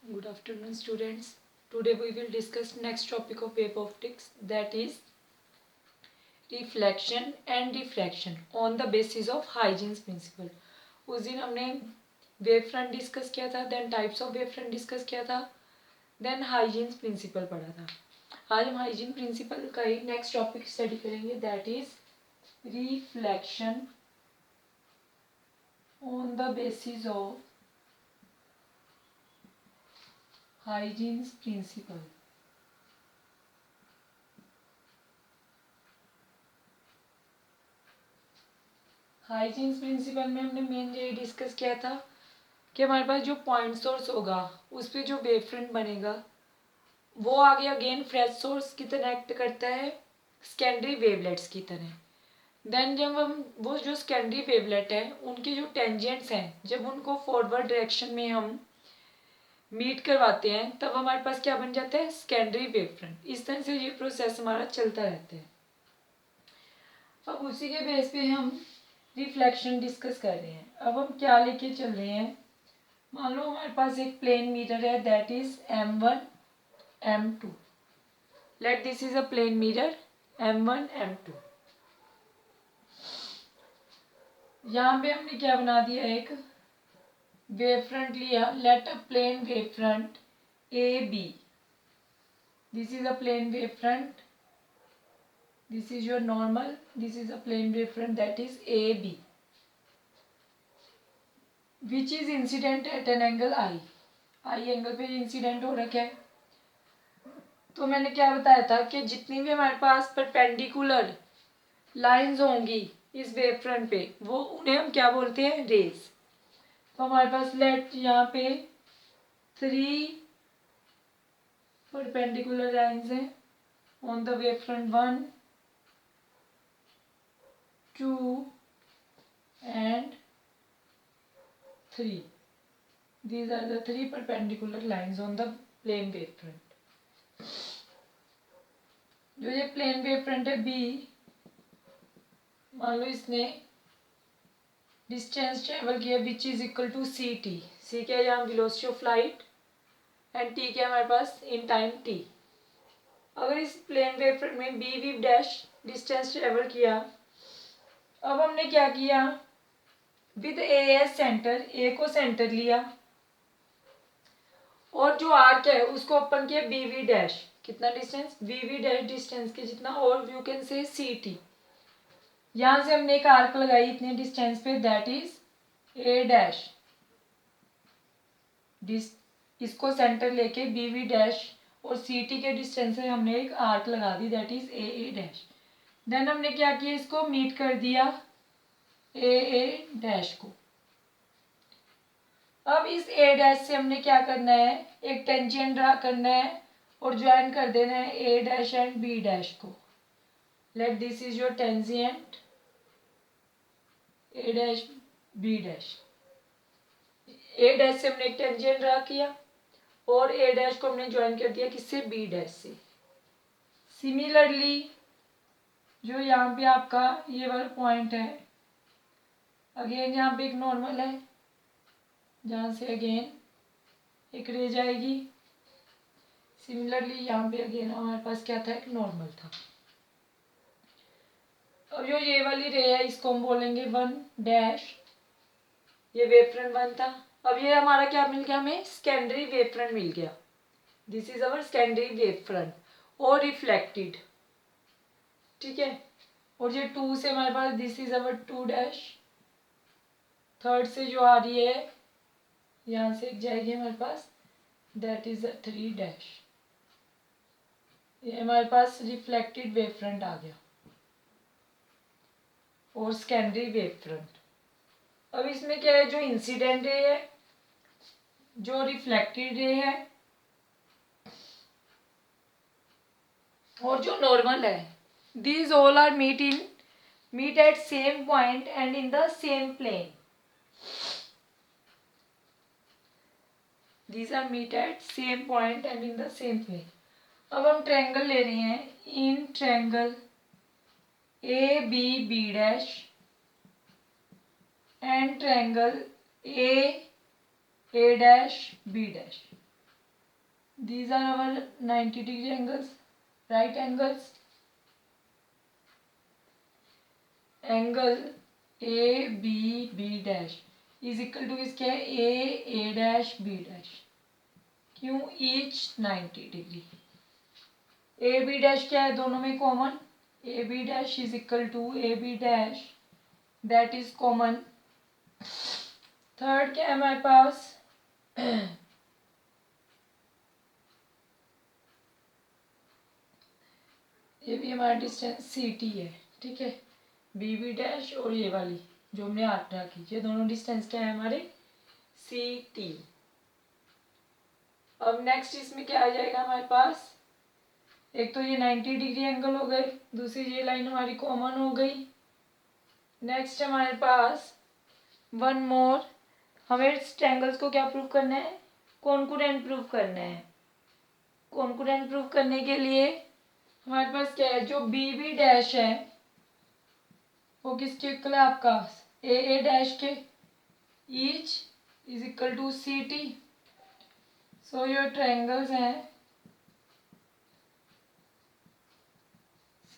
Good afternoon, students. Today we will discuss next topic of wave optics, that is reflection and diffraction on the basis of Huygens principle. उस दिन हमने wave front discuss किया था, then types of wave front discuss किया था, then hygienes principal पढ़ा था। आज हम हाइजीन प्रिंसिपल का ही नेक्स्ट टॉपिक स्टडी करेंगे, that is reflection on the basis of Huygens principle. Huygens principle में हमने मेन ये डिस्कस किया था कि हमारे पास जो पॉइंट सोर्स होगा उस पर जो वेव फ्रंट बनेगा वो आगे अगेन फ्रेश सोर्स की तरह एक्ट करता है, सेकेंडरी वेवलेट्स की तरह। देन जब हम वो जो सेकेंडरी वेवलेट है उनके जो टेंजेंट्स हैं, जब उनको फॉरवर्ड डायरेक्शन में हम मीट करवाते हैं तब हमारे पास क्या बन जाता है, सेकेंडरी वेव फ्रंट। इस तरह से ये प्रोसेस हमारा चलता रहता है। अब उसी के बेस पे हम रिफ्लेक्शन डिस्कस कर रहे हैं। अब हम क्या लेके चल रहे हैं, मान लो हमारे पास एक प्लेन मिरर है, that is M1 M2। Let this is a plane mirror M1 M2। यहाँ पे हमने क्या बना दिया, एक वेव फ्रंट लिया, let a plane wave front AB। This is a plane wave front, this is your normal, this is a plane wave front, that is AB, which is incident at an angle I angle पे incident हो रखा है। तो मैंने क्या बताया था कि जितनी भी हमारे पास परपेंडिकुलर लाइंस होंगी इस वेव फ्रंट पे, वो उन्हें हम क्या बोलते हैं, रेज। तो हमारे पास लेट यहाँ पे 3 परपेंडिकुलर लाइंस हैं on the wave front, 1 2 and 3. These are the 3 perpendicular lines on the plane wave front. जो ये प्लेन वेव फ्रंट है B, मान लो इसने डिस्टेंस ट्रेवल किया which is equal to CT। C क्या है यहाँ, velocity of light, and T क्या है हमारे पास, इन टाइम T। अगर इस प्लेन वेव फ्रंट में B V dash distance travel किया, अब हमने क्या किया, with A as centre, A को सेंटर लिया और जो आर्क है उसको ओपन किया बी वी डैश, कितना distance, B V dash distance के जितना, और यू कैन से CT। यहां से हमने एक आर्क लगाई इतने डिस्टेंस पे, दैट इज A डैश। इसको सेंटर लेके बी वी डैश और CT के डिस्टेंस से हमने एक आर्क लगा दी, that is A dash. Then हमने क्या किया, इसको मीट कर दिया A डैश को। अब इस A डैश से हमने क्या करना है, एक टेंजेंट ड्रा करना है और ज्वाइन कर देना है A dash and B dash को। Let this is your tangent A dash B dash. A dash से हमने एक टेंजेंट ड्रा किया और A डैश को हमने ज्वाइन कर दिया किससे, B डैश से। सिमिलरली जो यहाँ पे आपका ये वाला पॉइंट है, अगेन यहाँ पे एक नॉर्मल है जहाँ से अगेन एक रे जाएगी। सिमिलरली यहाँ पे अगेन हमारे पास क्या था, एक नॉर्मल था। अब जो ये वाली रे है इसको हम बोलेंगे 1 डैश, ये वेव फ्रंट 1 था। अब ये हमारा क्या मिल गया, हमें सेकेंडरी वेव फ्रंट मिल गया, this is our secondary wave front और रिफ्लेक्टेड, ठीक है। और ये 2 से हमारे पास this is our 2 dash, third से जो आ रही है यहाँ से एक जाएगी हमारे पास, दैट इज 3 डैश। ये हमारे पास रिफ्लेक्टेड वेव फ्रंट आ गया और सेकेंडरी वेव फ्रंट। अब इसमें क्या है, जो इंसिडेंट रे है, जो रिफ्लेक्टेड रे है और जो नॉर्मल है, these all are meet at same point and in the same plane. These are meet at same point and in the same plane. अब हम ट्रायंगल ले रहे हैं, in triangle ABB dash and triangle A dash B dash. these are our 90-degree angles, right angles. Angle A B B dash is equal to इसके A dash B dash, क्यों, each 90 degree. A B dash क्या है दोनों में common, A B dash is equal to A B dash, that is common. Third क्या है हमारे पास, ये भी हमारा डिस्टेंस सी टी है, ठीक है, बी बी डैश और ये वाली जो हमने आठ रखी, ये दोनों डिस्टेंस क्या है हमारे सी टी। अब नेक्स्ट इसमें क्या आ जाएगा हमारे पास, एक तो ये 90 डिग्री एंगल हो गए, दूसरी ये लाइन हमारी कॉमन हो गई। नेक्स्ट हमारे पास वन मोर, हमें इस ट्रायंगल्स को क्या प्रूव करना है, कॉन्करेंट प्रूव करना है। कॉन्करेंट प्रूव करने के लिए हमारे पास क्या है, जो बी बी डैश है वो किसके इक्वल है आपका ए डैश के, each is equal to C T. So your triangles हैं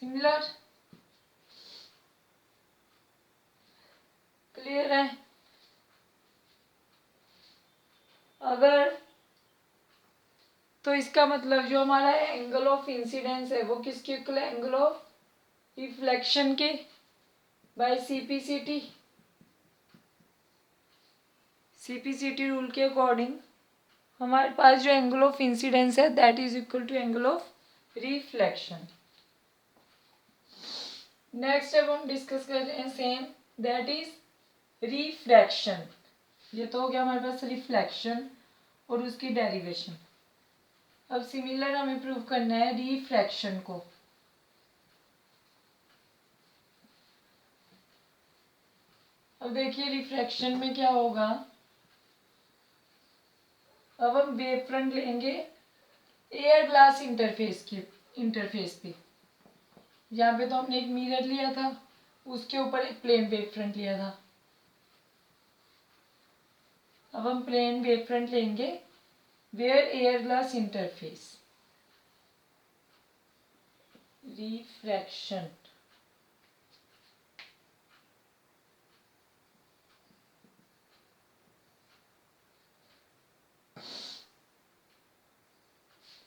सिमिलर, क्लियर है। अगर तो इसका मतलब जो हमारा एंगल ऑफ इंसिडेंस है वो किसके इक्वल है, एंगल ऑफ रिफ्लेक्शन के, बाय सीपीसीटी। सीपीसीटी रूल के अकॉर्डिंग हमारे पास जो एंगल ऑफ इंसिडेंस है that is equal to angle of reflection. Next अब हम डिस्कस कर रहे हैं सेम, दैट इज रिफ्रैक्शन। ये तो हो गया हमारे पास रिफ्लेक्शन और उसकी डेरिवेशन। अब सिमिलर हमें प्रूव करना है रिफ्रैक्शन को। अब देखिए रिफ्रैक्शन में क्या होगा, अब हम वेव फ्रंट लेंगे एयर ग्लास इंटरफेस पे। यहाँ पे तो हमने एक मिरर लिया था, उसके ऊपर एक प्लेन वेव फ्रंट लिया था। अब हम प्लेन वेव फ्रंट लेंगे where air glass interface, refraction.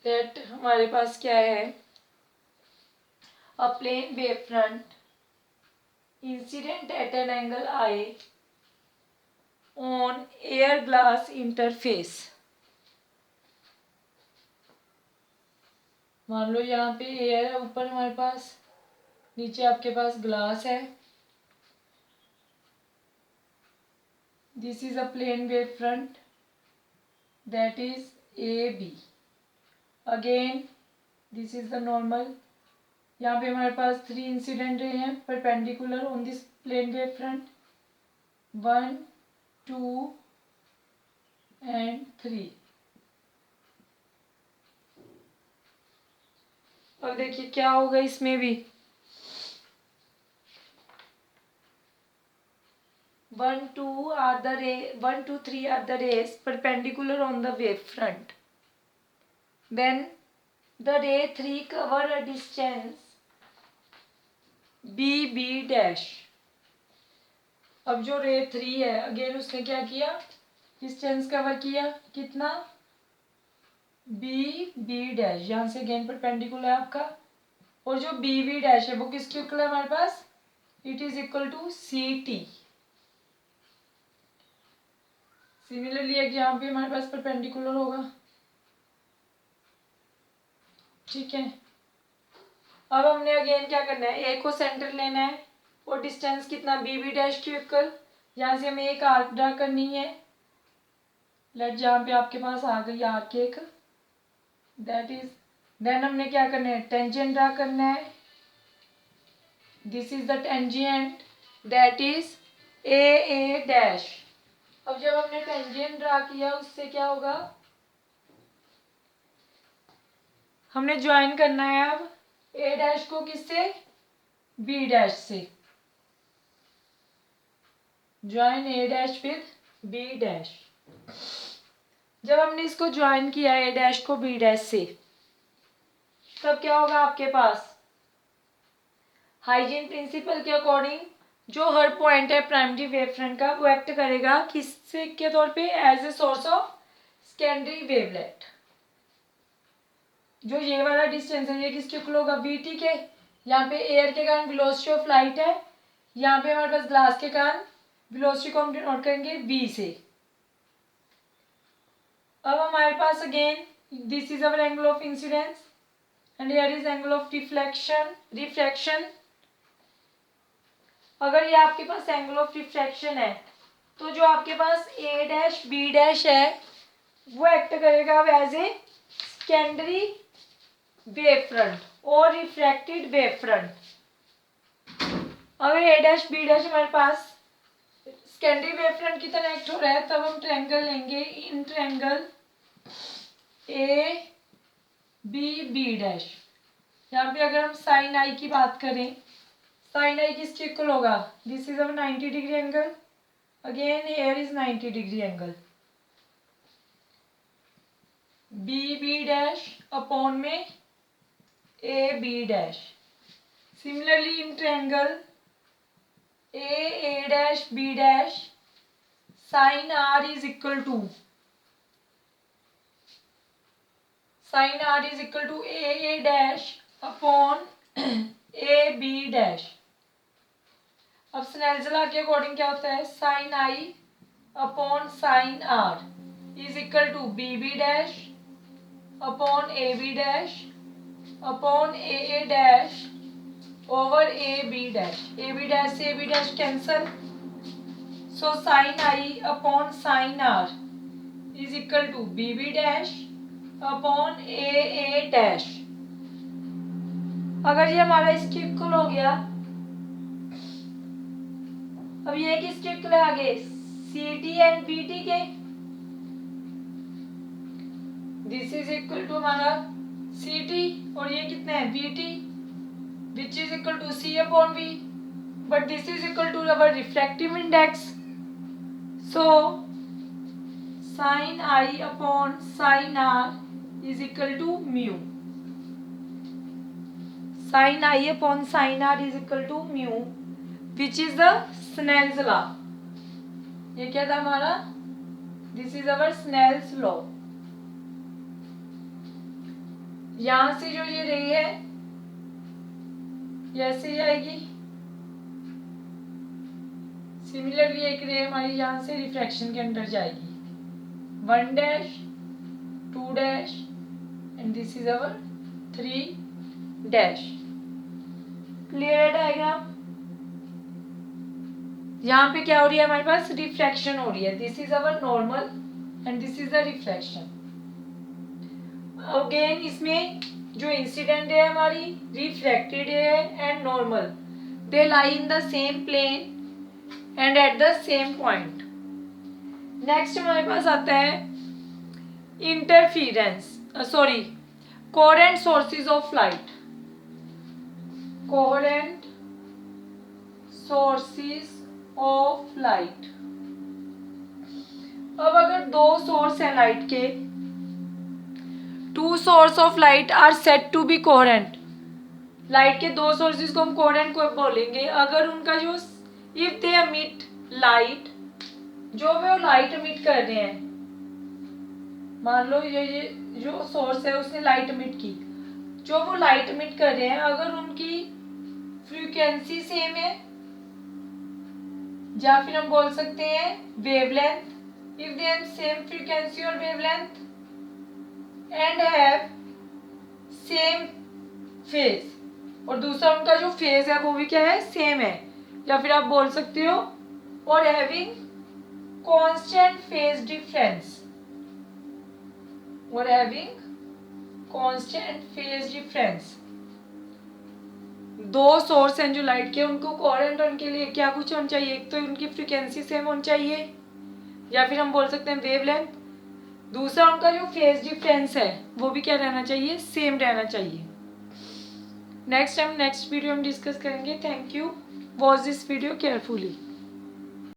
That हमारे पास क्या है, a plane wavefront incident at an angle I on air glass interface। मान लो यहाँ पे एयर है, ऊपर हमारे पास, नीचे आपके पास ग्लास है। This is a plane wave front that is A B. Again this is the normal, यहाँ पे हमारे पास थ्री इंसिडेंट रे हैं perpendicular on this plane wave front, 1 2 and 3। अब देखिए क्या होगा इसमें भी, 1 2 3 are the rays perpendicular on the wave front. Then the ray 3 cover a distance b dash। अब जो रे 3 है अगेन उसने क्या किया, डिस्टेंस कवर किया, कितना, बी डैश, यहाँ से अगेन परपेंडिकुलर है आपका। और जो बी डैश है वो किसके इक्वल है हमारे पास, it is equal to C T. Similarly एक यहाँ पे हमारे पास परपेंडिकुलर होगा, ठीक है। अब हमने अगेन क्या करना है, ए को सेंटर लेना है और डिस्टेंस कितना, बी डैश के इक्वल। यहाँ से हमें एक आर्क ड्रा करनी है, लेट जहाँ पे आपके पास आ गई आर्क एक, दैट इज, देन हमने क्या करना है, टेंजेंट ड्रा करना है। This is the tangent that is A dash. अब जब हमने टेंजेंट ड्रा किया उससे क्या होगा, हमने ज्वाइन करना है अब ए डैश को किससे, बी डैश से। Join A dash with B dash. जब हमने इसको ज्वाइन किया ए डैश को बी डैश से, तब क्या होगा आपके पास, हाइजीन प्रिंसिपल के अकॉर्डिंग जो हर पॉइंट है प्राइमरी वेव फ्रंट का, वो एक्ट करेगा किससे के तौर पे, as a source of secondary wavelet. जो ये वाला डिस्टेंस है ये किसके इक्वल होगा, वी टी के। यहाँ पे एयर के कारण वेलोसिटी ऑफ लाइट है, यहाँ पे हमारे पास ग्लास के कारण वेलोसिटी को हम डिनोट करेंगे वी से। अब हमारे पास again this is our angle of incidence and here is angle of reflection. अगर ये आपके पास एंगल ऑफ रिफ्लेक्शन है, तो जो आपके पास ए डैश बी डैश है वो एक्ट करेगा as a secondary wave front और रिफ्रैक्टेड वेव फ्रंट। अगर ए डैश बी डैश हमारे पास सेकेंडरी वेव फ्रंट की तरह एक्ट हो रहा है, तब हम ट्रायंगल लेंगे, in triangle A B B dash. यहाँ पे अगर हम साइन आई की बात करें, साइन आई किसके इक्वल होगा, this is our 90 degree angle, again here is 90 degree angle, B B dash upon में A B dash. Similarly in triangle A dash B dash, sine R is equal to A dash upon A B dash. अब Snell's law के according क्या होता है, sine I upon sine R is equal to B B dash upon A B dash upon A dash over A B dash. A B dash से A B dash cancel, so sine I upon sine R is equal to B B dash upon A dash. अगर ये हमारा इसके equal हो गया, अब ये किसके इक्वल है आगे, C T and B T के। दिस इज इक्वल टू हमारा सी टी और ये कितना है B T, which is equal to C upon V, but this is equal to our refractive index, so sine I upon sine R is equal to mu. Sine I upon sine R is equal to mu, which is the Snell's law. ये क्या था हमारा, this is our Snell's law. यहां से जो ये रही है ये ऐसे जाएगी, सिमिलरली एक रे हमारी यहां से रिफ्रैक्शन के अंदर जाएगी, 1 dash 2 dash and this is our 3 dash. Clear है डायग्राम। यहाँ पे क्या हो रही है हमारे पास, रिफ्रैक्शन हो रही है, this is our normal and this is the reflection. Again इसमें जो इंसिडेंट है हमारी रिफ्लेक्टेड है and normal, they lie in the same plane and at the same point. Next हमारे पास आता है interference, sorry coherent sources of light. Coherent sources of light. अब अगर दो सोर्स है लाइट के, two source of light are said to be coherent. Light के दो सोर्सेज को हम कोहेरेंट को बोलेंगे अगर उनका जो इफ दे एमिट लाइट, जो वो लाइट एमिट कर रहे हैं, मान लो ये जो सोर्स है उसने लाइट एमिट की, जो वो लाइट एमिट कर रहे हैं अगर उनकी फ्रीक्वेंसी सेम है, या फिर हम बोल सकते हैं wavelength, if they have same frequency और wavelength and have same phase, और दूसरा उनका जो फेज है वो भी क्या है, सेम है, या फिर आप बोल सकते हो और हैविंग कांस्टेंट फेज डिफरेंस, और हैविंग कांस्टेंट फेज डिफरेंस। दो सोर्स हैं जो लाइट के, उनको कोहेरेंट होने के लिए क्या कुछ होना चाहिए, एक तो उनकी फ्रीक्वेंसी सेम होनी चाहिए, या फिर हम बोल सकते हैं वेवलेंथ, दूसरा उनका जो फेज डिफरेंस है वो भी क्या रहना चाहिए, सेम रहना चाहिए। नेक्स्ट वीडियो हम डिस्कस करेंगे। Thank you, watch this video carefully.